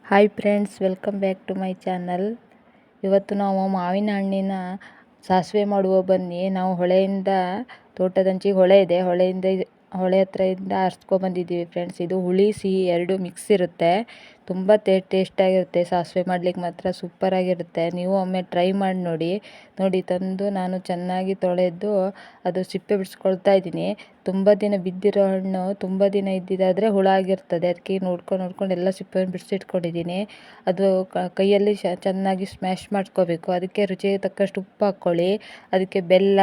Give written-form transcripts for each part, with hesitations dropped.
Hi friends, welcome back to my channel. ಇವತ್ತು ನಾವು ಮಾವಿನ ಹಣ್ಣಿನ ಸಾಸಿವೆ ಮಾಡುವ ಬನ್ನಿ. ನಾವು ಹೊಳೆಯಿಂದ, ತೋಟದಂಚಿಗೆ ಹೊಳೆ ಇದೆ, ಹೊಳೆ ಹತ್ರದಿಂದ ಬಂದಿದ್ದೀವಿ ಫ್ರೆಂಡ್ಸ್. ಇದು ಹುಳಿ ಸಿಹಿ ಎರಡು ಮಿಕ್ಸ್ ಇರುತ್ತೆ. ತುಂಬ ಟೇಸ್ಟಾಗಿರುತ್ತೆ. ಸಾಸಿವೆ ಮಾಡ್ಲಿಕ್ಕೆ ಮಾತ್ರ ಸೂಪರಾಗಿರುತ್ತೆ. ನೀವು ಒಮ್ಮೆ ಟ್ರೈ ಮಾಡಿ ನೋಡಿ. ತಂದು ನಾನು ಚೆನ್ನಾಗಿ ತೊಳೆದು ಅದು ಸಿಪ್ಪೆ ಬಿಡಿಸ್ಕೊಳ್ತಾ ಇದ್ದೀನಿ. ತುಂಬ ದಿನ ಬಿದ್ದಿರೋ ಹಣ್ಣು ತುಂಬ ದಿನ ಇದ್ದಿದ್ದಾದರೆ ಹುಳ ಆಗಿರ್ತದೆ. ಅದಕ್ಕೆ ನೋಡ್ಕೊಂಡು ಎಲ್ಲ ಸಿಪ್ಪೆ ಬಿಡಿಸಿಟ್ಕೊಂಡಿದ್ದೀನಿ. ಅದು ಕೈಯಲ್ಲಿ ಚೆನ್ನಾಗಿ ಸ್ಮ್ಯಾಶ್ ಮಾಡ್ಕೋಬೇಕು. ಅದಕ್ಕೆ ರುಚಿಗೆ ತಕ್ಕಷ್ಟು ಉಪ್ಪು ಹಾಕ್ಕೊಳ್ಳಿ. ಅದಕ್ಕೆ ಬೆಲ್ಲ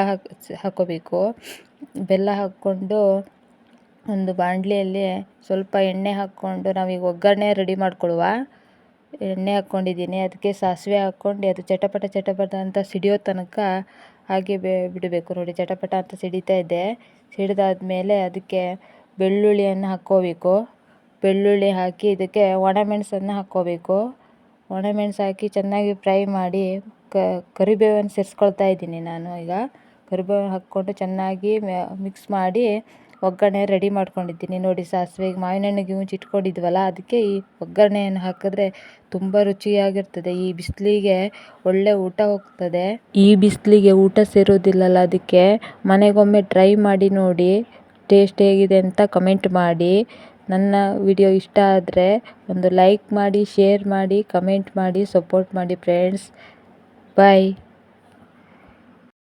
ಹಾಕ್ಕೋಬೇಕು. ಬೆಲ್ಲ ಹಾಕ್ಕೊಂಡು ಒಂದು ಬಾಣಲಿಯಲ್ಲಿ ಸ್ವಲ್ಪ ಎಣ್ಣೆ ಹಾಕ್ಕೊಂಡು ನಾವೀಗ ಒಗ್ಗರಣೆ ರೆಡಿ ಮಾಡ್ಕೊಳ್ಳುವ. ಎಣ್ಣೆ ಹಾಕ್ಕೊಂಡಿದ್ದೀನಿ. ಅದಕ್ಕೆ ಸಾಸಿವೆ ಹಾಕ್ಕೊಂಡು ಅದು ಚಟಪಟ ಅಂತ ಸಿಡಿಯೋ ತನಕ ಹಾಗೆ ಬಿಡಬೇಕು. ನೋಡಿ, ಚಟಪಟ ಅಂತ ಸಿಡಿತಾ ಇದೆ. ಸಿಡಿದಾದ್ಮೇಲೆ ಅದಕ್ಕೆ ಬೆಳ್ಳುಳ್ಳಿಯನ್ನು ಹಾಕ್ಕೋಬೇಕು. ಬೆಳ್ಳುಳ್ಳಿ ಹಾಕಿ ಇದಕ್ಕೆ ಒಣಮೆಣಸನ್ನು ಹಾಕ್ಕೋಬೇಕು. ಒಣಮೆಣಸು ಹಾಕಿ ಚೆನ್ನಾಗಿ ಫ್ರೈ ಮಾಡಿ ಕರಿಬೇವನ್ನು ಸೇರಿಸ್ಕೊಳ್ತಾ ಇದ್ದೀನಿ ನಾನು. ಈಗ ಕರಿಬೇವು ಹಾಕ್ಕೊಂಡು ಚೆನ್ನಾಗಿ ಮಿಕ್ಸ್ ಮಾಡಿ ಒಗ್ಗರಣೆ ರೆಡಿ ಮಾಡ್ಕೊಂಡಿದ್ದೀನಿ. ನೋಡಿ, ಸಾಸಿವೆಗೆ ಮಾವಿನ ಹಣ್ಣಿಗೆ ಇಟ್ಕೊಂಡಿದ್ವಲ್ಲ, ಅದಕ್ಕೆ ಈ ಒಗ್ಗರಣೆಯನ್ನು ಹಾಕಿದ್ರೆ ತುಂಬ ರುಚಿಯಾಗಿರ್ತದೆ. ಈ ಬಿಸಿಲಿಗೆ ಒಳ್ಳೆ ಊಟ ಹೋಗ್ತದೆ. ಈ ಬಿಸಿಲಿಗೆ ಊಟ ಸೇರೋದಿಲ್ಲಲ್ಲ, ಅದಕ್ಕೆ ಮನೆಗೊಮ್ಮೆ ಟ್ರೈ ಮಾಡಿ ನೋಡಿ. ಟೇಸ್ಟ್ ಹೇಗಿದೆ ಅಂತ ಕಮೆಂಟ್ ಮಾಡಿ. ನನ್ನ ವಿಡಿಯೋ ಇಷ್ಟ ಆದರೆ ಒಂದು ಲೈಕ್ ಮಾಡಿ, ಶೇರ್ ಮಾಡಿ, ಕಮೆಂಟ್ ಮಾಡಿ, ಸಪೋರ್ಟ್ ಮಾಡಿ ಫ್ರೆಂಡ್ಸ್. ಬಾಯ್.